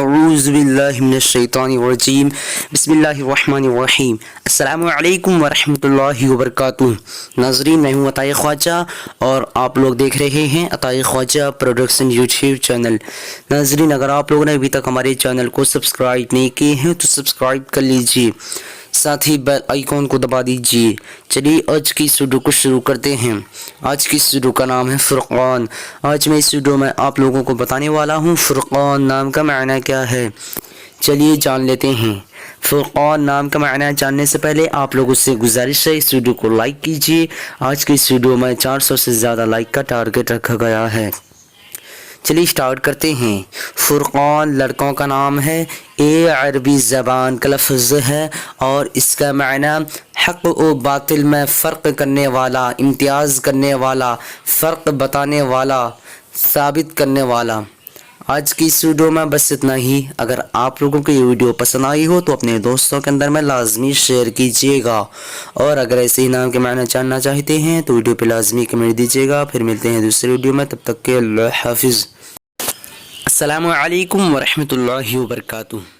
اعوذ باللہ من الشیطان الرجیم بسم اللہ الرحمن الرحیم السلام علیکم ورحمۃ اللہ وبرکاتہ۔ ناظرین، میں ہوں عطائے خواجہ اور آپ لوگ دیکھ رہے ہیں عطائے خواجہ پروڈکشن یوٹیوب چینل۔ ناظرین، اگر آپ لوگوں نے ابھی تک ہمارے چینل کو سبسکرائب نہیں کیے ہیں تو سبسکرائب کر لیجئے، ساتھ ہی بیل آئیکن کو دبا دیجئے۔ چلیے آج کی اس ویڈیو کو شروع کرتے ہیں۔ آج کی اس ویڈیو کا نام ہے فرقان۔ آج میں اس ویڈیو میں آپ لوگوں کو بتانے والا ہوں فرقان نام کا معنی کیا ہے۔ چلیے جان لیتے ہیں۔ فرقان نام کا معنی جاننے سے پہلے آپ لوگوں سے گزارش ہے اس ویڈیو کو لائک کیجئے۔ آج کی اس ویڈیو میں 400 سے زیادہ لائک کا ٹارگٹ رکھا گیا ہے۔ چلیے سٹارٹ کرتے ہیں۔ فرقان لڑکوں کا نام ہے، یہ عربی زبان کا لفظ ہے اور اس کا معنی حق و باطل میں فرق کرنے والا، امتیاز کرنے والا، فرق بتانے والا، ثابت کرنے والا۔ آج کی اس ویڈیو میں بس اتنا ہی۔ اگر آپ لوگوں کو یہ ویڈیو پسند آئی ہو تو اپنے دوستوں کے اندر میں لازمی شیئر کیجیے گا، اور اگر ایسے ہی نام کے معنی جاننا چاہتے ہیں تو ویڈیو پہ لازمی کمنٹ دیجیے گا۔ پھر ملتے ہیں دوسرے ویڈیو میں، تب تک کے اللہ حافظ۔ السلام علیکم ورحمۃ اللہ وبرکاتہ۔